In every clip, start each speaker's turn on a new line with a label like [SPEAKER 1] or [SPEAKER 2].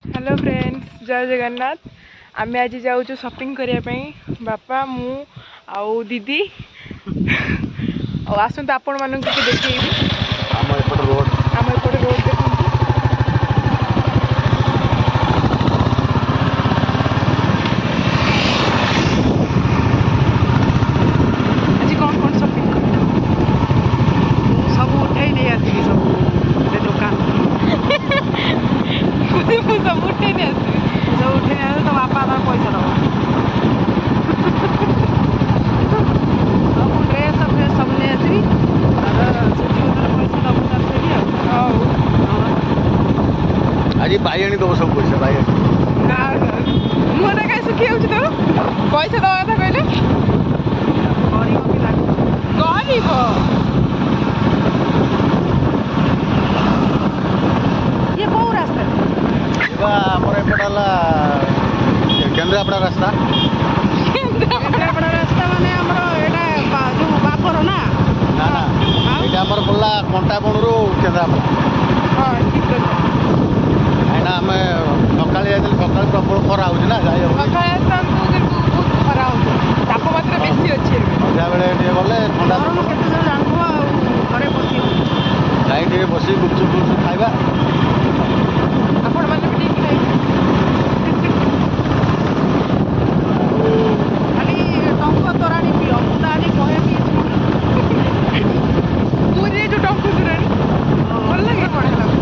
[SPEAKER 1] Hello friends, जय जगन्नाथ। आमे आज जाऊँ शॉपिंग करने बापा मु आउ दीदी आसत आपण मानक देखी
[SPEAKER 2] आम एपट रोड
[SPEAKER 1] देखो आज कौन कौन शॉपिंग
[SPEAKER 3] सब उठे नहीं आसी सब दुकान
[SPEAKER 1] सब उठे नहीं आस
[SPEAKER 3] सब उठे नहीं तो बापा तार पैसा दबा सब ड्रेस सब नहीं आसबी पैसा दब
[SPEAKER 2] आज बाइणी दब सब पैसा बाइणी
[SPEAKER 1] मुहटा कहीं सुखी हो तो पैसा दवा था कहले गरीब
[SPEAKER 3] ये कौ रास्ता
[SPEAKER 2] आमर एपट केन्द्रापड़ा रास्ता
[SPEAKER 3] केन्द्रापड़ा रास्ता माने यहाँ जो बापर ना
[SPEAKER 2] ना ना ये आमर पड़ा कंटाबणु केन्द्रापड़ा
[SPEAKER 1] हाँ ठीक है
[SPEAKER 2] कहीं आम सका सका प्रबल खरा हो
[SPEAKER 1] बहुत खरा हो तापमात्रा बेसी अच्छे
[SPEAKER 2] सन्ध्या बेले गले ठंडा
[SPEAKER 3] जानव घरे बस
[SPEAKER 2] जाई बस गुपचुप गुपचुप खाଇବା
[SPEAKER 1] आपण मैंने भी ठीक खाई
[SPEAKER 3] खाली टंक तोराणी पिओ मुदाणी कहे
[SPEAKER 1] पूरी जो टंकु दुरानी भल लगे बड़ा लगे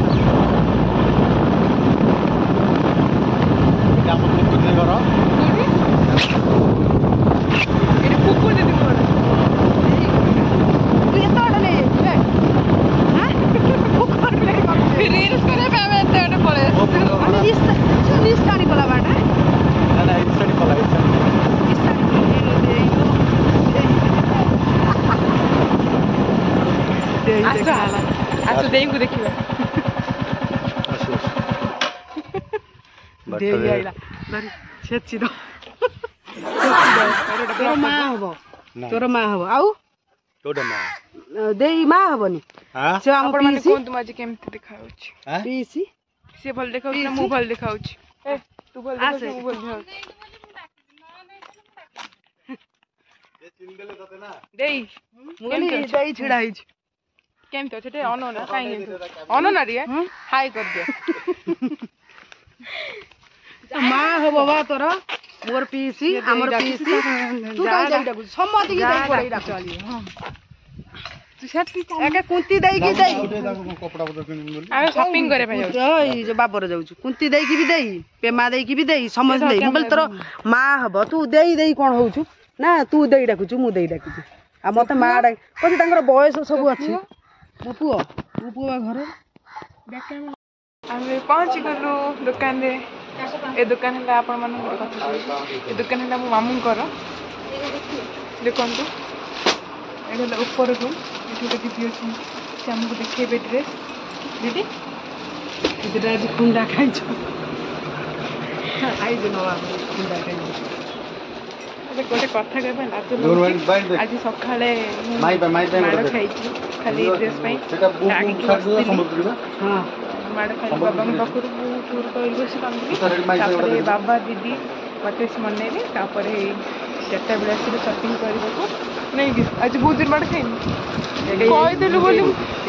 [SPEAKER 2] आम कुकुर घर
[SPEAKER 1] ये कुकुर दीदी मोर
[SPEAKER 3] तू एत बड़ा ले
[SPEAKER 1] रील्स करे पे हमें एते बड़े पड़े
[SPEAKER 3] निस्तानी गला बाटा
[SPEAKER 2] ना ना इसानी पला
[SPEAKER 1] आसो देई को देखिबा
[SPEAKER 3] देई आइला धरी छेची दो तोर मां हबो तोर मां हबो आउ
[SPEAKER 2] कोडा ना
[SPEAKER 3] देई मां हबोनी
[SPEAKER 2] हां
[SPEAKER 3] से हम
[SPEAKER 1] आपण माने
[SPEAKER 3] पीसी
[SPEAKER 1] कोन तुम आज केमते देखाउछ
[SPEAKER 3] पीसी
[SPEAKER 1] से भल देखाउछ ना मु भल देखाउछ ए तू भल देखाउछ मु भल देखाउछ देई
[SPEAKER 3] मुगली देई छिड़ा हिज
[SPEAKER 1] केमते छटे अनोना काई अनोना रे हाय कर दे
[SPEAKER 3] मां हबो बा तोर मोर पीसी हमर पीसी तू काई देईटा को सम्मति की देई पड़ै राखली हां
[SPEAKER 1] तू छटी
[SPEAKER 3] एके कुंती देई की देई
[SPEAKER 2] कपड़ा पत्र किन बोली
[SPEAKER 1] आमे शॉपिंग करे पे जाऊ
[SPEAKER 3] ओइ जो बाबर जाउछु कुंती देई की भी देई पेमा देई की भी देई समझ देई मुगल तोर मां हबो तू देई देई कोन होउछु ना तू देई डाकुछु मु देई डाकुछु आ मते मां डा कथि तांकर बयस सब अछि मो पुओ मो पुओ घर
[SPEAKER 1] आमे पहुंच गलु दुकान रे ए दुकान है आपण मन कथा ए दुकान है मो मामू कर देखंतु एटा ऊपर रूम एटा दीदी अछि से हमको देखेबे ड्रेस दीदी
[SPEAKER 3] इधर आज कुंडा खाइछु आई जो नवा कुंडा खाइछु
[SPEAKER 1] अरे कोटे कथा कहबा लाज आज सखाळे
[SPEAKER 2] माई
[SPEAKER 1] माड़ खाइछि खाली ड्रेस पई
[SPEAKER 2] सेटा बुक समुद्री बा
[SPEAKER 3] हां
[SPEAKER 1] माड़ खाली बाबा के पाखुर टूर कइल बस काम बाबा दीदी मते मनेले तापरे चारटा बेला से शॉपिंग करबो नहीं आज बहुत दिन माड़ खाइनी कहि देलु बोली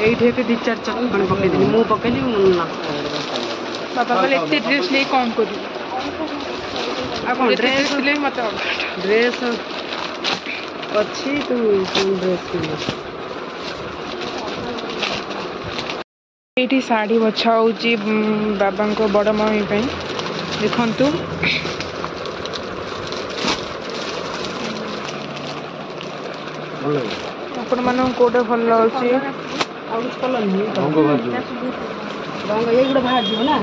[SPEAKER 3] एइठे के दी चार चक्कन पकई देनी मु पकईली ना
[SPEAKER 1] बाबा बोले एते ड्रेस ले कौन करू आ कोन ड्रेस ले मत
[SPEAKER 3] ड्रेस अच्छी तू ड्रेस किन
[SPEAKER 1] एठी साड़ी बछा होची बाबा को बड़ मम्मी पे देखंतु आपण मानो कोडे भल लाउची
[SPEAKER 3] और कलर नहीं
[SPEAKER 2] रंग भाजू
[SPEAKER 3] रंग ये गुड बाहर जीव ना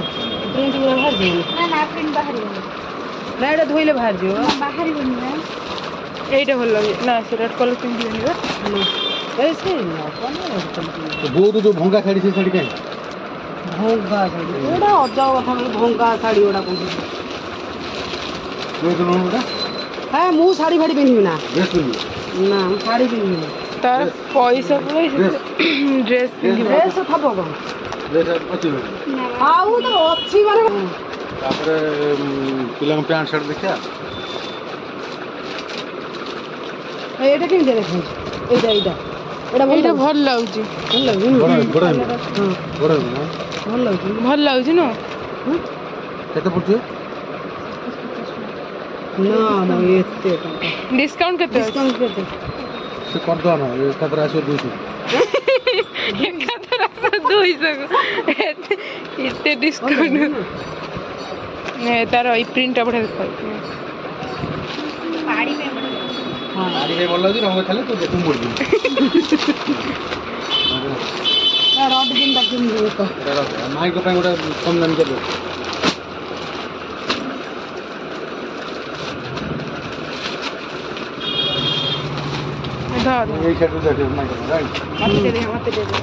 [SPEAKER 3] प्रिंट गुड बाहर जीव
[SPEAKER 4] ना ना प्रिंट बाहर
[SPEAKER 3] ना एटा धोइले बाहर जीव
[SPEAKER 4] बाहर बनी
[SPEAKER 1] एटा भल लागे ना से रेड कलर पिंक लेनी
[SPEAKER 3] कैसे ना
[SPEAKER 2] तो बहुत जो भंगा साड़ी से साड़ी काई
[SPEAKER 3] भंगा साड़ी एटा अजाव कथा भंगा साड़ी ओडा कोन
[SPEAKER 2] जो तो नोडा
[SPEAKER 3] हां मु साड़ी फाड़ी पिन्ही ना
[SPEAKER 2] ड्रेस पिन्ही
[SPEAKER 3] ना साड़ी पिन्ही
[SPEAKER 1] तार पैसा ड्रेस
[SPEAKER 3] ड्रेस थबो कोन
[SPEAKER 2] ड्रेस अछि
[SPEAKER 3] आउ तो अच्छी माने
[SPEAKER 2] ତାପରେ ପିଲାଙ୍କ ପ୍ୟାଣ୍ଟ ସାର୍ଟ ଦେଖିବା।
[SPEAKER 3] ଏଇଟା କେମିତି ଦେଖାଉଛି? ଏଇଟା ଏଇଟା ଏଇଟା ଭଲ
[SPEAKER 1] ଏଇଟା
[SPEAKER 3] ଲାଗୁଛି?
[SPEAKER 1] ଭଲ ଲାଗୁଛି
[SPEAKER 3] ଭଲ ଲାଗୁଛି
[SPEAKER 2] ବଡ଼
[SPEAKER 3] ହଁ
[SPEAKER 2] ବଡ଼ ବଡ଼
[SPEAKER 3] ଭଲ ଲାଗୁଛି
[SPEAKER 1] ଭଲ ଲାଗୁଛି ନା
[SPEAKER 2] କେତେ ପଡ଼ୁଛି?
[SPEAKER 3] ନା ମ ଏତେ ଟଙ୍କା
[SPEAKER 1] ଡିସକାଉଣ୍ଟ କେତେ ଅଛି?
[SPEAKER 3] ଡିସକାଉଣ୍ଟ କେତେ?
[SPEAKER 2] ସେ କରିଦେବା ନା ଏକାଥରେ ଆସିବ 200।
[SPEAKER 1] ଏକାଥରେ 200 ଏତେ ଡିସକାଉଣ୍ଟ ତାର ଏଇ ପ୍ରିଣ୍ଟଟା ବଢ଼ିଆ ଦେଖାଯାଉଛି।
[SPEAKER 4] ପାଣି ପାଇଁ ବଢିଆ।
[SPEAKER 2] ଗାଡ଼ି ପାଇଁ ଭଲ ଲାଗୁଛି ରଙ୍ଗ ଖାଲି ତୁ ଦେଖୁଁ ପଡ଼ିଯିବୁ।
[SPEAKER 3] ରଡ଼ ଦିନଟା କେମିତି ଦେଖ
[SPEAKER 2] ମାଇଙ୍କ ପାଇଁ ଗୋଟେ କମ୍ ଦାମ ଦେବେ। ଏଇ ସାଇଡ଼ରୁ ଦେଖିବ ମାଇଙ୍କ ପାଇଁ
[SPEAKER 1] ମତେ ଦେବେ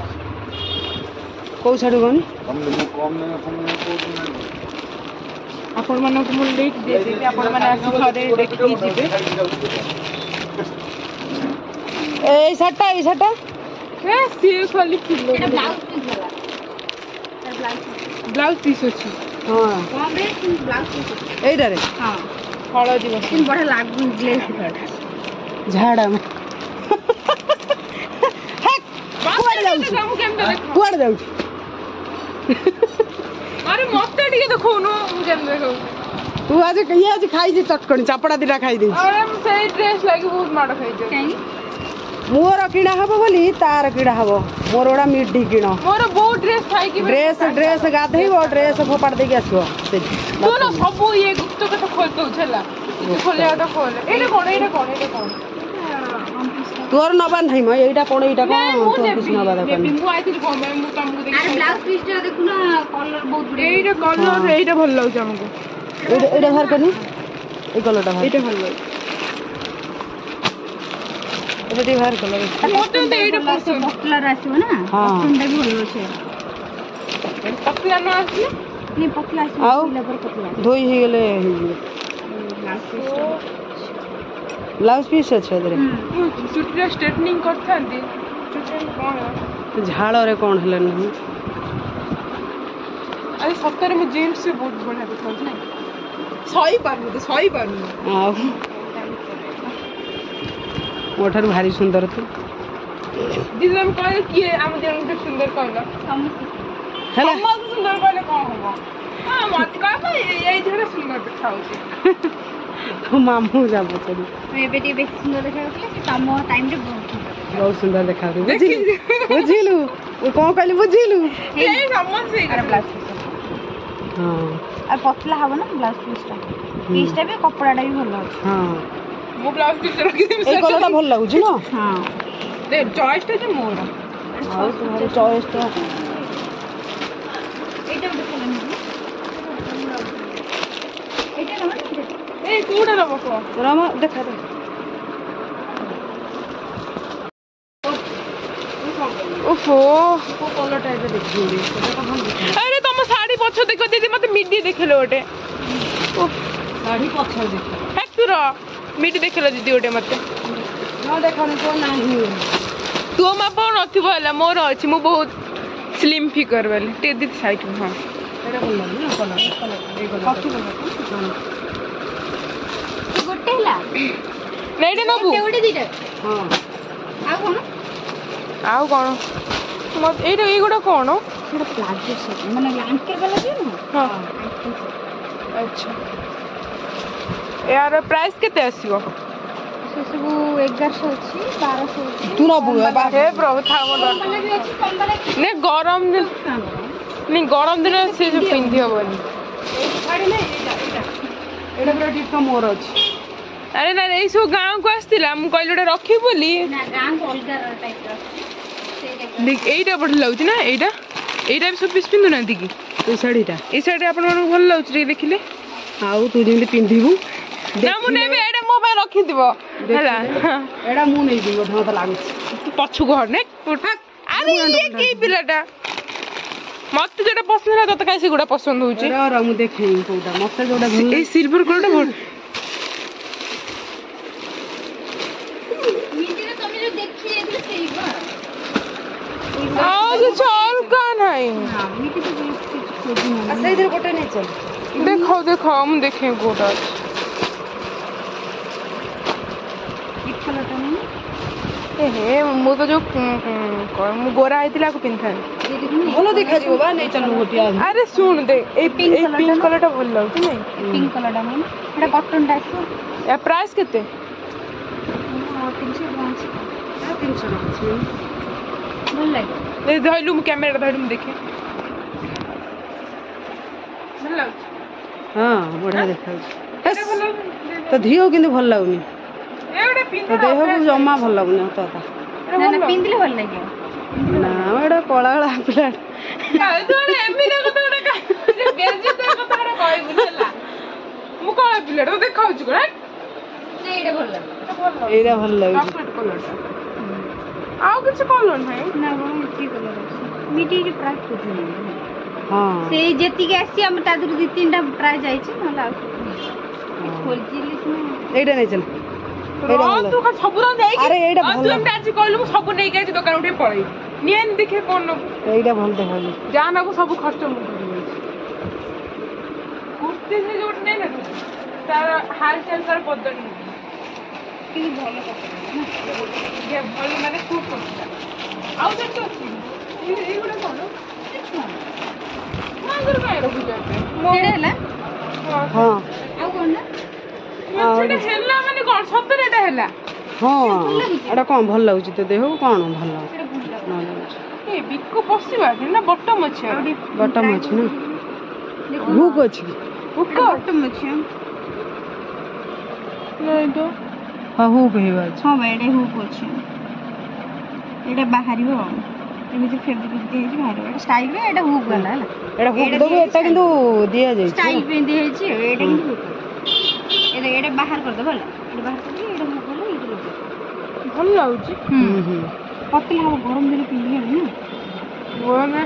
[SPEAKER 3] କୋଉ ଶାଢ଼ୀ କହନି?
[SPEAKER 2] କମ୍ ନେବେ
[SPEAKER 1] ଆପଣମାନଙ୍କୁ ମୁଁ ଲିଙ୍କ୍ ଦେଇଦେବି ଆପଣମାନେ ଆସି ଘରେ ଦେଖିକି ଯିବେ।
[SPEAKER 3] ଏଇ ଶାଢ଼ୀଟା
[SPEAKER 1] ସିଏ ଖାଲି ଫୁଲ
[SPEAKER 4] ଏଟା ବ୍ଲାଉଜ ପିସ୍ ହେଲା।
[SPEAKER 1] ବ୍ଲାଉଜ ପିସ୍ ଅଛି
[SPEAKER 3] ହଁ
[SPEAKER 4] କମ ରେଟ୍ କିନ୍ତୁ ବ୍ଲାଉଜ ପିସ୍ ଅଛି।
[SPEAKER 3] ଏଇଟାରେ
[SPEAKER 4] ହଁ
[SPEAKER 1] ହଳଦୀ ବସ
[SPEAKER 4] କିନ୍ତୁ ବଢିଆ ଲାଗୁନି ଗ୍ଲେଜ୍ କଲର୍।
[SPEAKER 3] ଝାଡ଼ା କୁଆଡ଼େ ଯାଉଛି କୁଆଡ଼େ ଯାଉଛି?
[SPEAKER 1] ଆରେ ମତେ ଟିକେ ଦେଖଉନୁ ମୁଁ କେମିତି ଦେଖାଉଛି।
[SPEAKER 3] ତୁ ଆଜି ଇଏ ଆଜି ଖାଇଛି ଚଟକଣି ଚାପଡ଼ା ଦିଟା ଖାଇଦେଇଛି।
[SPEAKER 1] ଆରେ ମୁଁ ସେଇ ଡ୍ରେସ୍ ଲାଗି ବହୁତ ମାଡ଼ ଖାଇଛି।
[SPEAKER 4] କାହିଁକି?
[SPEAKER 3] ମୋର କିଣା ହବ ବୋଲି ତାର କିଣା ହବ। ମୋର ଗୋଟା ମିଡି କିଣ
[SPEAKER 1] ମୋର ବହୁତ ଡ୍ରେସ୍ ଖାଇକି
[SPEAKER 3] ଡ୍ରେସ୍ ଗାଧେଇବ ଡ୍ରେସ୍ ଫୋପାଡ଼ି ଦେଇକି ଆସିବ ସେଇଠି।
[SPEAKER 1] ତୁ ନା ସବୁ ଇଏ ଗୁପ୍ତ କଥା ଖୋଲି ଦଉଛି ହେଲା। ଖୋଲିବାଟା ଖୋଲେ। ଏଇଟା କଣ ଏଇଟା କଣ ଏଇଟା କଣ?
[SPEAKER 3] ତୋର ନବାର ନାହିଁ ମ ଏଇଟା କଣ ଏଇଟା କଣ ତୋର କିଛି ନବା ଦରକାର ନାହିଁ।
[SPEAKER 1] ମୁଁ ଆଇଥିଲି କଣ ପାଇଁ ମୁଁ ତମକୁ
[SPEAKER 4] ଆରେ
[SPEAKER 1] ଦେଖି
[SPEAKER 4] ବ୍ଲାଉଜ ପିସ୍ ଟା ଦେଖୁନ କଲର୍ ବହୁତ ବଢିଆ।
[SPEAKER 1] ଏଇଟା କଲର ଏଇଟା ଭଲ ଲାଗୁଛି ଆମକୁ।
[SPEAKER 3] ଏଇଟା ବାହାର କରିନି ଏଇ କଲରଟା ବାହାର
[SPEAKER 1] ଏଇଟା ଭଲ ଲାଗୁଛି।
[SPEAKER 3] ଏଇଟା ଟିକେ ବାହାର କଲର
[SPEAKER 1] ମତେ କିନ୍ତୁ ଏଇଟା ପସନ୍ଦ।
[SPEAKER 4] ପତଲାର ଆସିବ ନା
[SPEAKER 3] ହଁ।
[SPEAKER 4] କଟନଟା ବି ଭଲ ଅଛି।
[SPEAKER 1] ପତଲା ନ ଆସିଲେ
[SPEAKER 4] ନାଇଁ ପତଲା ଆସିବ
[SPEAKER 3] ଆଉ?
[SPEAKER 4] ସିଲା ପରେ ପତଲା ଆସିବ।
[SPEAKER 3] ଧୋଇ ହେଇଗଲେ ହେଇଯିବ।
[SPEAKER 4] ବ୍ଲାଉଜ ପିସ୍ ଟା
[SPEAKER 3] ବ୍ଲାଉଜ ପିସ୍ ଅଛି ଏଥିରେ
[SPEAKER 1] ମୁଁ ଚୁଟିଟା ଷ୍ଟ୍ରେଟନିଂ କରିଥାନ୍ତି। ଚୁଟି କଣ
[SPEAKER 3] ଝାଳରେ କ'ଣ ହେଲାନି ନାହିଁ।
[SPEAKER 1] ଆରେ ସତରେ ମୁଁ ଜିନ୍ସ ବହୁତ ବଢ଼ିଆ ଦେଖାଉଛି ନାଇଁ ସହିପାରୁନି ତ ସହିପାରୁନି।
[SPEAKER 3] ଆଉ ମୋ ଠାରୁ ଭାରି ସୁନ୍ଦର ତୁ
[SPEAKER 1] ଦିଦି ତମେ କହିଲେ କିଏ ଆମ ଜଣଙ୍କୁ ସୁନ୍ଦର କହିଲ
[SPEAKER 4] ସମସ୍ତେ
[SPEAKER 3] ହେଲା
[SPEAKER 1] ସମସ୍ତେ ସୁନ୍ଦର କହିଲେ କ'ଣ ହବ? ହଁ ମତେ କହିବ ଏଇ ଝିଅଟା ସୁନ୍ଦର ଦେଖାଉଛି।
[SPEAKER 3] ତୋ ମାମୁଁ ଯାବ ସେଠି
[SPEAKER 4] ଏବେ ଟିକେ ବେଶୀ ସୁନ୍ଦର ଦେଖାଯାଉଥିଲା ସେ ତମ ଟାଇମରେ ବହୁତ ସୁନ୍ଦର
[SPEAKER 3] ବହୁତ ସୁନ୍ଦର ଦେଖାଯାଉଛି। ବୁଝିଲୁ ମୁଁ କ'ଣ କହିଲି ବୁଝିଲୁ?
[SPEAKER 1] ଏଇ ସମସ୍ତେ
[SPEAKER 4] ଆର ବ୍ଲାଉଜ ପିସ୍
[SPEAKER 3] ହଁ
[SPEAKER 4] ଆଉ ପତଲା ହବ ନା ବ୍ଲାଉଜ ପିସ୍ଟା ପିସ୍ଟା ବି କପଡ଼ାଟା ବି ଭଲ ଅଛି।
[SPEAKER 3] ହଁ
[SPEAKER 1] ମୁଁ ବ୍ଲାଉଜ ପିସ୍ ରଖିଦେବି।
[SPEAKER 3] ଏଇ କଲରଟା ଭଲ ଲାଗୁଛି ନା?
[SPEAKER 4] ହଁ
[SPEAKER 1] ଚଏସଟା ଯେ ମୋର
[SPEAKER 3] ଆଉ ତୁମର ଚଏସଟା
[SPEAKER 4] ଏଇଟା ଗୋଟେ କଲର୍ ନେବି ଏଇଟା ନବ ନା
[SPEAKER 1] ଏଇ କୋଉଟା ନବ କୁହ?
[SPEAKER 3] ରାମ ଦେଖା ଦେଖ
[SPEAKER 1] ଓହୋ
[SPEAKER 3] କୋଉ କଲରଟା ଏବେ ଦେଖିଲି ସେଟା ଭଲ ଦେଖା
[SPEAKER 1] ଆରେ ତମ ଶାଢ଼ୀ ପଛ ଦେଖ ଦିଦି ମତେ ମିଡି ଦେଖିଲେ ଗୋଟେ
[SPEAKER 3] ଶାଢ଼ୀ ପଛରେ ଦେଖ
[SPEAKER 1] ତୁର ମିଡି ଦେଖିଲ ଦିଦି ଗୋଟେ ମତେ
[SPEAKER 3] ନ ଦେଖାନି କ'ଣ ନାହିଁ
[SPEAKER 1] ତୋ ମାପ ନଥିବ ହେଲା ମୋର ଅଛି ମୁଁ ବହୁତ ସ୍ଲିମ୍ ଫିଗର ବାଲି ଟିକେ ଦିଦି ସାଇଟ୍ ହଁ
[SPEAKER 3] ଏଇଟା ଭଲ ଲାଗୁଛି ନା କଲର ଏଇ କଲର
[SPEAKER 4] ଗୋଟେ ହେଲା
[SPEAKER 1] ନା ଏଇଟା ନବୁ
[SPEAKER 4] ଗୋଟେ ଦିଟା
[SPEAKER 3] ହଁ
[SPEAKER 4] ଆଉ କ'ଣ
[SPEAKER 1] ଆଉ କ'ଣ ଏଇଟା ଏଇଗୁଡ଼ା କ'ଣ
[SPEAKER 4] ସେଟା ପ୍ଲାଜୋ ସେଟ୍ ମାନେ ଆଙ୍କେଲ ବାଲା ଦିଅ ନା
[SPEAKER 1] ହଁ ଆଚ୍ଛା ୟାର ପ୍ରାଇସ୍ କେତେ ଆସିବ?
[SPEAKER 4] ସେ ସବୁ 1100 ଅଛି 1200 ଅଛି
[SPEAKER 3] ତୁ ନବୁ
[SPEAKER 1] ହେ ପ୍ରଭୁ ଥାଉ ମୋ
[SPEAKER 4] କମ୍ ବାଲା ବି ଅଛି କମ୍ ବାଲା ବି
[SPEAKER 1] ନେ ଗରମ ଗରମ ଦିନ ସେ ସବୁ ପିନ୍ଧି ହବନି।
[SPEAKER 3] ଏଇଟା ପୁରା ଠିକ୍ ମୋର ଅଛି
[SPEAKER 1] ଆରେ ନା ଏଇ ସବୁ ଗାଁକୁ ଆସିଥିଲା ମୁଁ କହିଲି ଗୋଟେ ରଖିବି ବୋଲି
[SPEAKER 4] ନା ଗାଁକୁ ଅଲଗା ଟାଇପ୍ର
[SPEAKER 1] ଏଇଟା ବଢ଼ିଆ ଲାଗୁଛି ନା ଏଇଟା ଏଇଟା ବି ସବୁ ପିସ୍ ପିନ୍ଧୁନାହାନ୍ତି କି
[SPEAKER 3] ଏଇ ଶାଢ଼ୀଟା
[SPEAKER 1] ଏଇ ଶାଢ଼ୀ ଆପଣମାନଙ୍କୁ ଭଲ ଲାଗୁଛି ଟିକେ ଦେଖିଲେ
[SPEAKER 3] ଆଉ ତୁ ଯେମିତି ପିନ୍ଧିବୁ
[SPEAKER 1] ନା ମୁଁ ନେବି ଏଇଟା ମୋ ପାଇଁ ରଖିଥିବ ହେଲା
[SPEAKER 3] ଏଇଟା ମୁଁ ନେଇଯିବି ବୋଧେ ମତେ ଲାଗୁଛି
[SPEAKER 1] ପଛକୁ ହଟନେ ଆରେ ଇଏ କି ପିଲାଟା ମତେ ଯୋଉଟା ପସନ୍ଦ ହେଲା ତତେ କାହିଁ ସେଗୁଡ଼ା ପସନ୍ଦ ହଉଛି
[SPEAKER 3] ମୁଁ ଦେଖେଇବି କୋଉଟା ମତେ ଯୋଉଟା ଭଲ
[SPEAKER 1] ଏଇ ସିଲଭର କଲରଟା ଭଲ
[SPEAKER 4] ମିଡ଼ିରେ ତମେ ଯୋଉ ଦେଖି ଯାଇଥିଲେ ସେଇଟା
[SPEAKER 1] ଆଉ କିଛି ଅଲଗା ନାହିଁ
[SPEAKER 3] ସେଇଥିରେ ଗୋଟେ ନେଇ ଚାଲ
[SPEAKER 1] ଦେଖ देखाओ देखाओ हम देखें कोटा
[SPEAKER 4] पिंक कलर टा नहीं
[SPEAKER 1] ए हे मु तो जो मु गोरा आइतिला को पिन था
[SPEAKER 4] ये देखो
[SPEAKER 3] ଭଲ ଦେଖାଯିବ ବା ନେଇ ଚାଲୁ ଗୋଟିଏ ଆଜି।
[SPEAKER 1] अरे सुन दे ए
[SPEAKER 4] Pink
[SPEAKER 1] पिंक
[SPEAKER 4] colour टा ना?
[SPEAKER 1] कलर टा भल लागु नहीं
[SPEAKER 4] पिंक कलर टा नहीं एटा कॉटन टा आसो
[SPEAKER 1] या प्राइस केते
[SPEAKER 4] 300 ग्राम
[SPEAKER 3] 300 ଟଙ୍କା ଅଛି।
[SPEAKER 4] ଭଲ ଲାଗେ
[SPEAKER 1] ए धइलु मु कैमरा धइलु मु देखे भल लागु
[SPEAKER 3] ହଁ ବଢିଆ ଦେଖାଯାଉଛି।
[SPEAKER 1] एटा भल
[SPEAKER 3] ତ ଧିଅ କିନ୍ତୁ ଭଲ ଲାଗୁନି
[SPEAKER 1] ए ओडा पिंक
[SPEAKER 3] ତ ଦେହକୁ ଜମା ଭଲ ଲାଗୁନି ତ ତା
[SPEAKER 4] ନା ନା ପିନ୍ଧିଲେ ଭଲ ଲାଗିବ
[SPEAKER 3] ନା ଏଟା କଳା କଳା ପିଲା
[SPEAKER 1] ତୁ ଏମିତି କଥା ଗୋଟେ ଯେ ବେଜିତ କଥା ଗୋଟେ କହିବୁ ହେଲା ମୁଁ କଣ ପିଲାଟା ତ ଦେଖାଉଛି କଣ
[SPEAKER 4] ନା ଏଇଟା ଭଲ ଲାଗେ
[SPEAKER 3] ଏଇଟା ଭଲ ଲାଗୁଛି।
[SPEAKER 1] ଚକଲେଟ କଲରଟା ଆଉ କିଛି କଲର ନାହିଁ
[SPEAKER 4] ନା କଣ ଏଠି କଲର ଅଛି ମିଟି କି ପ୍ରାଇସ୍ କେତେ ନାହିଁ
[SPEAKER 3] ହଁ
[SPEAKER 4] ସେଇ ଯେତିକି ଆସିଛି ଆମେ ତା ଦେହରୁ ଦି ତିନିଟା ପ୍ରାୟ ଯାଇଛି ନହେଲେ ଆଉ ଖୋଲିଥିଲି
[SPEAKER 3] ଏଇଟା ନେଇ ଚାଲ
[SPEAKER 1] ରହ ତୁ କଣ ସବୁ ରଙ୍ଗ ଦେଇକି
[SPEAKER 3] ଆରେ ଏଇଟା
[SPEAKER 1] ଆଉ
[SPEAKER 3] ଭଲ।
[SPEAKER 1] ତୁ ଏମିତି ଆଜି କହିଲୁ ମୁଁ ସବୁ ନେଇକି ଆଜି ଦୋକାନ ଉଠେଇ ପଳେଇବି ନିଏନି ଦେଖେ କଣ ନବୁ
[SPEAKER 3] ଏଇଟା ଭଲ ଦେଖାଯାଉଛି।
[SPEAKER 1] ଯାହା ନବୁ ସବୁ ଖର୍ଚ୍ଚ ମୁଁ କରିବି କୁର୍ତ୍ତି ସେ ଯୋଉଠି ନେଇ ନା ତାର ହାଲଚାଲ ତାର ବଦଳି
[SPEAKER 4] କିନ୍ତୁ ଭଲ କପଡ଼ା
[SPEAKER 1] ଭଲ ମାନେ ସୁଟ୍ କରୁଥିଲା ଆଉ ଯେତେ ଅଛି ଏଇଗୁଡ଼ା କଣ ମାଙ୍କର କାଇଁ ରଖୁଛ ଏତେ
[SPEAKER 4] ସେଇଟା ହେଲା
[SPEAKER 3] ହଁ
[SPEAKER 4] ଆଉ କଣ ନା
[SPEAKER 1] ସେଟା ହେଲା ମାନେ କଣ ସତରେ ଏଟା ହେଲା
[SPEAKER 3] ହଁ ଏଇଟା କଣ ଭଲ ଲାଗୁଛି ତ ଦେହକୁ କଣ ଭଲ
[SPEAKER 4] ସେଇଟା ଭଲ ଲାଗୁଛି
[SPEAKER 3] ନ ଲାଗୁଛି
[SPEAKER 1] ଏ ବିକୁ ପଶିବା ନା ବଟମ ଅଛି
[SPEAKER 4] ଆଉ ଟିକେ
[SPEAKER 3] ବଟମ ଅଛି ନା
[SPEAKER 4] ଦେଖ
[SPEAKER 3] ହୁକ୍ ଅଛି
[SPEAKER 1] ହୁକ
[SPEAKER 4] ବଟମ ଅଛି
[SPEAKER 1] ନାଇଁ ତ
[SPEAKER 3] ହଁ ହୁକ୍ ହେଇବା ଅଛି
[SPEAKER 4] ହଁ ଭାଇ ଏଇଟା ହୁକ୍ ଅଛି ଏଇଟା ବାହାରିବ ଆଉ ଏମିତି ଫେବ୍ରିକ୍ ଦିଆହେଇଛି ବାହାରିବ ଏଇଟା ଷ୍ଟାଇଲ୍ରେ ଏଇଟା ହୁକ୍ ବାଲା ହେଲା
[SPEAKER 3] ଏଇଟା ହୁକ୍ ଦେବୁ ଏଟା କିନ୍ତୁ ଦିଆଯାଇଛି
[SPEAKER 4] ଷ୍ଟାଇଲ୍ ପାଇଁ ଦିଆହେଇଛି ଆଉ ଏଇଟା କିନ୍ତୁ ହୁକ୍ ଏଇଟା ବାହାର କରିଦେବ ହେଲା ଏଇଟା ବାହାର କରିଦେବି ଏଇଟା ହୁକ୍ ବାଲା ଏଇଟା ଲଗେଇବ
[SPEAKER 1] ଭଲ ଲାଗୁଛି
[SPEAKER 4] ପତଲା ହବ ଗରମ ଦିନ ପିନ୍ଧିଲେ ନା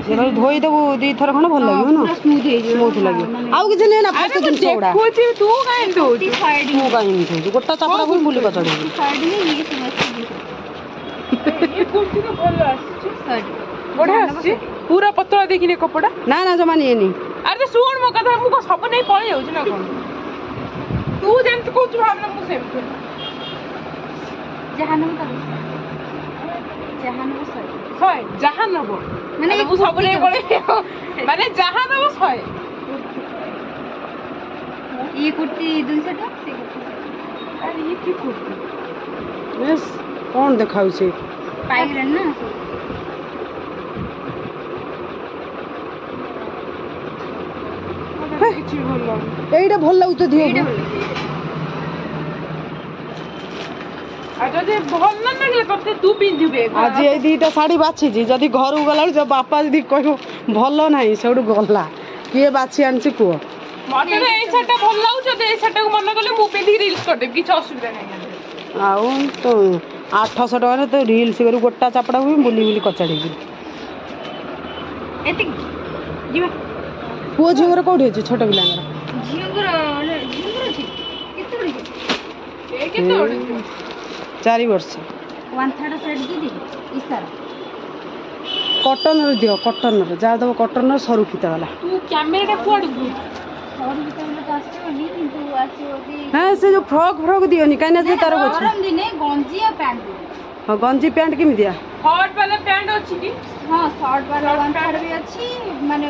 [SPEAKER 3] ଯେତେବେଳେ ଧୋଇଦେବୁ ଦିଥର ଖଣ୍ଡେ ଭଲ ଲାଗିବ ନା
[SPEAKER 4] ପୁରା ସ୍ମୁଥ୍ ହେଇଯିବ
[SPEAKER 3] ସ୍ମୁଥ୍ ଲାଗିବ ଆଉ କିଛି ନେଇ ନା ଫାଷ୍ଟ ଜିନିଷ ଗୁଡ଼ା
[SPEAKER 1] ଦେଖୁଛି ତୁ କାଇଁ ଦଉଛୁ
[SPEAKER 4] ସାଇଡ୍
[SPEAKER 3] ମୁଁ କାହିଁ ଏମିତି ହଉଛି ଗୋଟା ଚାପଡ଼ାକୁ ବୁଲି କଚାଡ଼ିବି
[SPEAKER 4] ସାଇଡ୍ ହିଁ ଇଏ ସବୁ ଅଛି
[SPEAKER 1] ଏ କୁର୍ତ୍ତୀ ତ ଭଲ ଆସିଛି
[SPEAKER 4] ସାଇଡ୍
[SPEAKER 1] ବଢିଆ ଆସିଛି ପୁରା ପତଳା ଦେଖିନି କପଡ଼ା
[SPEAKER 3] ନା ନା ଜମା ନିଏନି
[SPEAKER 1] ଆରେ ଶୁଣ ମୋ କଥା ମୁଁ କଣ ସବୁ ନେଇ ପଳେଇ ଯାଉଛି ନା କଣ ତୁ ଯେମିତି କହୁଛୁ ଭାବନା ମୁଁ ସେମିତି
[SPEAKER 4] ଯାହା ନେବ ତାର ଯାହା ନେବ ସାଇଡ୍
[SPEAKER 1] ଶହେ ଯାହା ନବ
[SPEAKER 4] ମାନେ
[SPEAKER 1] ମାନେ ମୁଁ ସବୁ ନେଇ ପଳେଇବି ମାନେ ଯାହା ନବ 100
[SPEAKER 4] ଇଏ କୁର୍ତ୍ତୀ 200 ଟଙ୍କା ସେ କୁର୍ତ୍ତୀ
[SPEAKER 1] ଆରେ ଇଏ କି କୁର୍ତ୍ତୀ
[SPEAKER 3] ବେଶ କ'ଣ ଦେଖାଉଛି
[SPEAKER 4] ପାଇଗଲାଣି ନା
[SPEAKER 1] ମତେ କିଛି ଭଲ ଲାଗୁନି
[SPEAKER 3] ଏଇଟା ଭଲ ଲାଗୁଛି ତ
[SPEAKER 4] ଏଇଟା
[SPEAKER 3] ଦିହକୁ
[SPEAKER 4] ଭଲ
[SPEAKER 1] ଆଉ ଯଦି ଭଲ ନ ଲାଗିଲା ତତେ ତୁ ପିନ୍ଧିବେ
[SPEAKER 3] ଆଜି ଏଇ ଦିଟା ଶାଢ଼ୀ ବାଛିଛି ଯଦି ଘରକୁ ଗଲାବେଳକୁ ତୋ ବାପା ଯଦି କହିବ ଭଲ ନାହିଁ ସେଉଠୁ ଗଲା କିଏ ବାଛି ଆଣିଛି କୁହ
[SPEAKER 1] ମତେ ତ ଏଇ ଶାଢୀଟା ଭଲ ଲାଗୁଛି ଯଦି ଏଇ ଶାଢୀଟାକୁ ମନେ କଲେ ମୁଁ ପିନ୍ଧିକି ରିଲ୍ସ କରିଦେବି କିଛି ଅସୁବିଧା ନାହିଁ
[SPEAKER 3] ଆଉ ତ 800 ଟଙ୍କାରେ ତ ରିଲ୍ସ କରି ଗୋଟା ଚାପଡ଼ା ହୁଏ ବୁଲି ବୁଲି କଚାଡ଼ିବି
[SPEAKER 4] ଏତିକି ଯିବା
[SPEAKER 3] ପୁଅ ଝିଅଙ୍କର କୋଉଠି ଅଛି ଛୋଟ ପିଲାଙ୍କର
[SPEAKER 4] ଝିଅଙ୍କର ଅଛି କେତେ ବଡ଼ ଝିଅ
[SPEAKER 1] ଏ କେତେ ବଡ଼
[SPEAKER 3] 4 ବର୍ଷ
[SPEAKER 4] 1/3 ସେଟ୍ ଦିଦି ଇସାରା
[SPEAKER 3] କଟନର ଦିଅ କଟନର ଯାହା ଦେବ କଟନର ସରୁ ଫିତା ବାଲା
[SPEAKER 1] ତୁ କ୍ୟାମେରାଟା କୁଆଡେ
[SPEAKER 4] ସରୁ ଭିତରେ ତ ଆସିବନି କିନ୍ତୁ ଆସିବ ବି
[SPEAKER 3] ହଁ ସେ ଯୋଉ ଫ୍ରକ୍ ଦିଅନି କାହିଁକି ନା ସେ ତାର ଅଛି
[SPEAKER 4] ଗରମ ଦିନେ ଗଞ୍ଜି ଆଉ ପ୍ୟାଣ୍ଟ
[SPEAKER 3] ହଁ ଗଞ୍ଜି ପ୍ୟାଣ୍ଟ କେମିତିଆ
[SPEAKER 1] ହଟ୍ ବାଲା ପ୍ୟାଣ୍ଟ ଅଛି କି
[SPEAKER 4] ହଁ ସର୍ଟ ବାଲା 1/3 ବି ଅଛି ମାନେ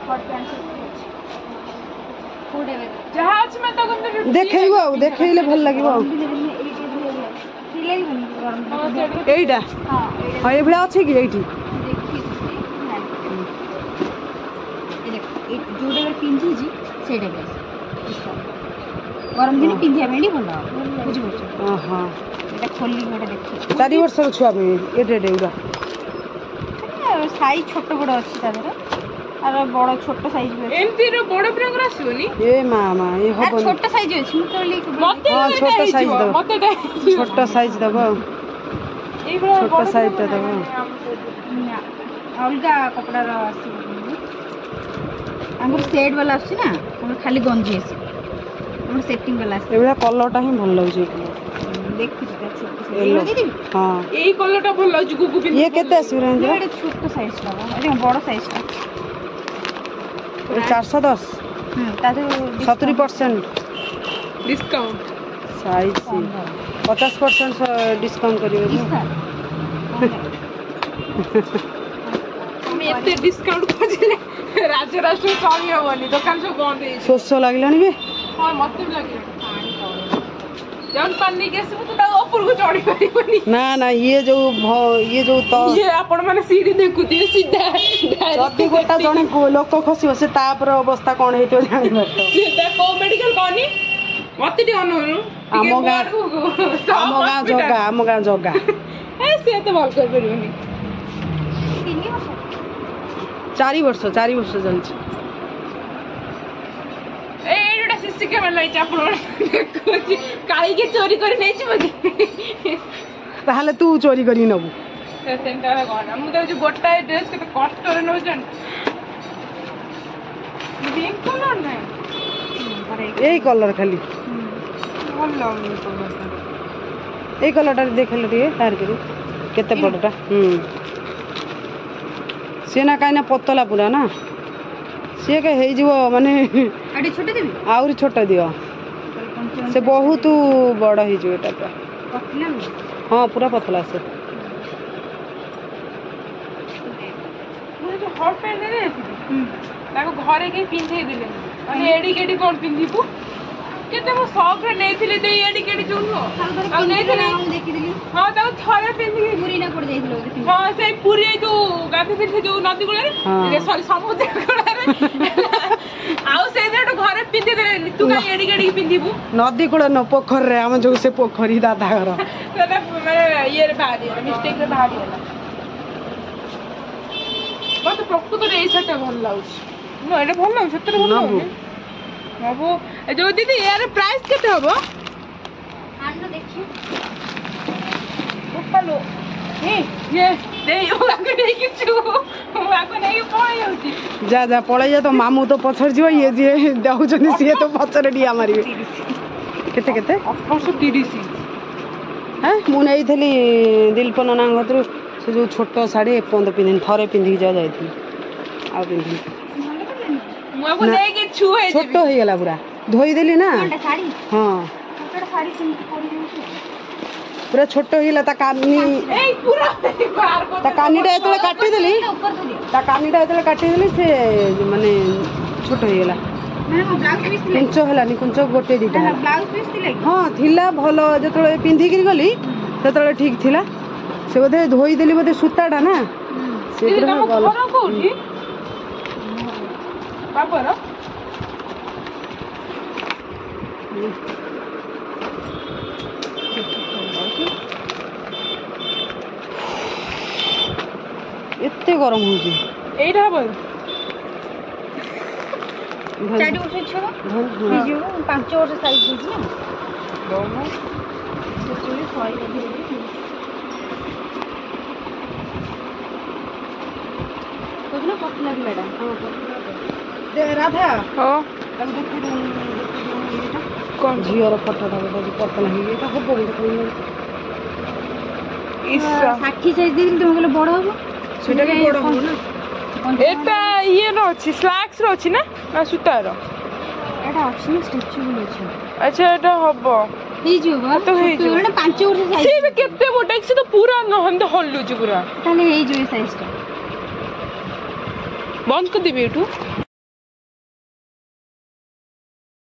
[SPEAKER 4] ହଟ୍ ପ୍ୟାଣ୍ଟ ସବୁ ଅଛି କୋଉଟା ଏବେ
[SPEAKER 1] ଯାହା ଅଛି ମାନେ ତାକୁ ଏମିତି
[SPEAKER 3] ଦେଖେଇବ ଆଉ ଦେଖେଇଲେ ଭଲ ଲାଗିବ ଆଉ ଏଇଟା
[SPEAKER 4] ହଁ
[SPEAKER 3] ହଁ ଏଇଭଳିଆ ଅଛି କି ଏଇଠି
[SPEAKER 4] ଯୋଉଟା ପିନ୍ଧିଛି ସେଇଟା ବି ଗରମ ଦିନେ ପିନ୍ଧିବା ପାଇଁ ଭଲ ବୁଝିପାରୁଛ
[SPEAKER 3] ଓହୋ
[SPEAKER 4] ଏଇଟା ଖୋଲିକି ଗୋଟେ ଦେଖିବ
[SPEAKER 3] 4 ବର୍ଷର ଛୁଆ ପାଇଁ ଏଇଟା ଏଗୁଡ଼ା
[SPEAKER 4] ସାଇଜ୍ ଛୋଟ ବଡ଼ ଅଛି ତା ଦେହରେ আর বড় ছোট সাইজ আছে
[SPEAKER 1] এমতি র বড় প্রাঙ্গর আসিবনি
[SPEAKER 3] এ মা মা এ
[SPEAKER 4] আর
[SPEAKER 3] হবনি
[SPEAKER 4] ছোট সাইজ আছে মু কইলি
[SPEAKER 1] মতে
[SPEAKER 3] হ্যাঁ,
[SPEAKER 1] এটা
[SPEAKER 3] ছোট
[SPEAKER 1] ହେଇଯିବ,
[SPEAKER 3] size দাও।
[SPEAKER 1] মতে এটা ହେଇଯିବ।
[SPEAKER 3] ছোট সাইজ দেব
[SPEAKER 1] এইগুলা
[SPEAKER 3] ছোট
[SPEAKER 1] বড়
[SPEAKER 3] size টা
[SPEAKER 1] প্রাঙ্গর
[SPEAKER 3] দেবো।
[SPEAKER 1] ନାହିଁ, ଆମ side ରେ।
[SPEAKER 4] ଅଲଗା କପଡ଼ାର ଆସିବ ଆମର ସେଟ୍ ବାଲା ଆସୁଛି ନା ଆମର ଖାଲି ଗଞ୍ଜି ଆସିବ ଆମର ସେଟିଂ ବାଲା ଆସିବ
[SPEAKER 3] ଏଭଳିଆ କଲରଟା ହିଁ ଭଲ ଲାଗୁଛି ଏଇ colour।
[SPEAKER 4] ଦେଖୁଛି ତା ଛୋଟ size।
[SPEAKER 3] Yellow।
[SPEAKER 4] ଏଇଟା ଦେଇଦେବି
[SPEAKER 3] ହଁ
[SPEAKER 1] ଏଇ କଲରଟା ଭଲ ଲାଗୁଛି ଗୁଗୁ ପିନ୍ଧି
[SPEAKER 3] ଇଏ କେତେ ଆସିବ ରେଞ୍ଜର
[SPEAKER 4] ଏଇଟା ଛୋଟ ସାଇଜଟା ଏଇଟା ବଡ଼ ସାଇଜଟା
[SPEAKER 3] 410
[SPEAKER 4] ତା ଦେହରୁ
[SPEAKER 3] 70%
[SPEAKER 1] ଡିସକାଉଣ୍ଟ
[SPEAKER 3] ସାଇଜ 50% ଡିସକାଉଣ୍ଟ କରିବେ ଯେ।
[SPEAKER 1] ଆମେ ଏତେ ଡିସକାଉଣ୍ଟ ଖୋଜିଲେ ରାଜରାଷ୍ଟ୍ର ଚଳି ହବନି, ଦୋକାନ ସବୁ ବନ୍ଦ ହେଇଯିବ।
[SPEAKER 3] ଶୋଷ ଲାଗିଲାଣି ବେ।
[SPEAKER 1] ହଁ ମତେ ବି ଲାଗିବ। ଜନ ପାଣି ନେଇକି ଆସିବୁ ତୁ ତା ଉପରକୁ ଚଢି ପାରିବନି।
[SPEAKER 3] ନା ନା ଇଏ ଯୋଉ
[SPEAKER 1] ଇଏ ଆପଣ ମାନେ ସିଡି ଦେଖୁଥିବେ ସିଧା
[SPEAKER 3] ଯଦି ଗୋଟା ଜଣେ ଲୋକ ଖସିବ ସେ ତାପରେ ଅବସ୍ଥା କଣ ହେଇଥିବ ଜାଣିପାରୁଛ।
[SPEAKER 1] ସିଧା କୋଉ ମେଡିକାଲ କହନି ମତେ ଟିକେ ଅନଉନୁ।
[SPEAKER 3] ଆମ ଗାଁ ଜଗା, ଆମ ଗାଁ ଜଗା।
[SPEAKER 1] ସେ ଏତେ ଭଲ କରିପାରିବନି।
[SPEAKER 3] 4 ବର୍ଷ ଚାଲିଛି।
[SPEAKER 1] ଏଇ ଗୋଟେ ସିସି କ୍ୟାମେରା ଲାଗିଛି ଆପଣ ଦେଖୁଛି କାଳି କିଏ ଚୋରି କରି ନେଇଯିବ କି?
[SPEAKER 3] ତାହେଲେ ତୁ ଚୋରି କରିକି ନବୁ।
[SPEAKER 1] ସେଟା କହନା ମୁଁ ତ ଗୋଟାଏ ଡ୍ରେସ୍ କେତେ କଷ୍ଟରେ ନଉଛନ୍ତି। ପିଙ୍କ କଲର ନାହିଁ
[SPEAKER 3] ଏଇ କଲର ଖାଲି
[SPEAKER 1] ଭଲ ଲାଗୁନି କଲରଟା।
[SPEAKER 3] ଏଇ କଲରଟା ଦେଖିଲେ ଟିକେ ବାହାର କରି କେତେ ବଡଟା। ସିଏ ନା କାହିଁକି ନା ପତଲା ପୁରା ନା ସିଏ କେ ହେଇଯିବ ମାନେ ଆହୁରି ଛୋଟ ଦିଅ। ସେ ବହୁତ ବଡ ହେଇଯିବ ଏଟା ପୁରା। ହଁ ପୁରା ପତଲା ସେ।
[SPEAKER 1] ମୁଁ ଯୋଉ ହଟ୍ ପ୍ୟାଣ୍ଟ ନେଇଯାଇଥିଲି ତାକୁ ଘରେ କେହି ପିନ୍ଧେଇ ଦେଲେନି। ମାନେ ଏଡିକି ଏଡି କଣ ପିନ୍ଧିବୁ? କେତେ ମୁଁ ସପ୍ରେ ନେଇଥିଲି ଦେଇ ଏଡିକି ଏଡି ଯୋଉ ନୁହଁ ଆଉ ନେଇଥିଲି। ହଁ ତାକୁ ଥରେ ପିନ୍ଧିକି ହଁ ସେଇ ପୁରୀ ଯୋଉ ଗାଧୋଇଥିଲି ସେ ଯୋଉ ନଦୀ କୂଳରେ ସରି ସମୁଦ୍ର କୂଳରେ ଆଉ ସେଇଦିନ ଘରେ ପିନ୍ଧି ଦେଲେନି। ତୁ କାହିଁ ଏଡିକି ଏଡିକି ପିନ୍ଧିବୁ?
[SPEAKER 3] ନଦୀ କୂଳ ନ ପୋଖରୀରେ ଆମ ଯୋଉ ସେ ପୋଖରୀ ଦାଦା ଘର
[SPEAKER 1] ସେଟା ମାନେ ଇଏରେ ବାହାରିଗଲା ମିଷ୍ଟେକରେ ବାହାରିଗଲା। ମତେ ପ୍ରକୃତରେ ଏଇ ଶାଢୀଟା ଭଲ ଲାଗୁଛି। ମୁଁ ଏଇଟା ଭଲ ଲାଗୁଛି ସତରେ ଭଲ ଲାଗୁନି। ବାବୁ ଯୋଉ ଦିଦି ୟାର ପ୍ରାଇସ୍ କେତେ ହବ?
[SPEAKER 3] ଯା ପଳେଇ ଯା। ତ ମାମୁଁ ତ ପଛରେ ଯିବ, ଇଏ ଯିଏ ଯାଉଛନ୍ତି ସିଏ ତ ପଛରେ ଡିଆ ମାରିବେ। କେତେ
[SPEAKER 1] 1830।
[SPEAKER 3] ହଁ ମୁଁ ନେଇଥିଲି ଦିଲପ ନନାଙ୍କ କତିରୁ ସେ ଯୋଉ ଛୋଟ ଶାଢ଼ୀ ଏପର୍ଯ୍ୟନ୍ତ ପିନ୍ଧିନି। ଥରେ ପିନ୍ଧିକି ଯାଇଥିଲି ଆଉ ପିନ୍ଧିନି। ଛୋଟ ହେଇଗଲା ପୁରା ଧୋଇଦେଲି ନା। ହଁ ପୁରା ଛୋଟ ହେଇଗଲା। ତା କାନିଟା ଯେତେବେଳେ କାଟିଦେଲି ସେ ମାନେ ଛୋଟ ହେଇଗଲା। କୁଞ୍ଚ ହେଲାନି, କୁଞ୍ଚ ଗୋଟେ ଦିଟା ହଁ ଥିଲା ଭଲ। ଯେତେବେଳେ ପିନ୍ଧିକିରି ଗଲି ସେତେବେଳେ ଠିକ ଥିଲା। ସେ ବୋଧେ ଧୋଇଦେଲି ବୋଧେ ସୂତାଟା ନା ସେଥିରେ ଗଲା।
[SPEAKER 1] ବାପର
[SPEAKER 3] ଏତେ ଗରମ ହଉଛି।
[SPEAKER 1] ଏଇଟା ହବ
[SPEAKER 4] 4 ବର୍ଷ ଛୁଆ 5 ବର୍ଷ ସାଇଜ ହେଇଛି ନା। ପତଲା ପିଲାଟା
[SPEAKER 3] ରାଧା
[SPEAKER 1] ହଁ
[SPEAKER 3] କଣ ଝିଅର ଫଟୋଟା ପତଲା ହେଇଗଲା ହବ।
[SPEAKER 4] 60 ସାଇଜ ଦେଇଥିଲି ତମେ କହିଲେ ବଡ ହବ।
[SPEAKER 3] ସେଟା ବି ବଡ ହବ ନା।
[SPEAKER 1] ଏଟା ଇଏର ଅଛି ସ୍ଲାକ୍ସ ର ଅଛି ନା ସୂତାର?
[SPEAKER 4] ଏଟା ଅଛି ନା ଷ୍ଟ୍ରେଚେବଲ ଅଛି।
[SPEAKER 1] ଆଚ୍ଛା ଏଟା ହବ
[SPEAKER 4] ହେଇଯିବ ବା।
[SPEAKER 1] ତ ହେଇଯିବ
[SPEAKER 4] 5 ବର୍ଷ ସାଇଜ।
[SPEAKER 1] ସେ ବି କେତେ ମୋଟା ସେ ତ ପୁରା ନହନ୍ତି ହଲୁଛି ପୁରା।
[SPEAKER 4] ତାହେଲେ ହେଇଯିବ ଏ ସାଇଜ ଟା।
[SPEAKER 1] ବନ୍ଦ କରିଦେବି ଏଠୁ।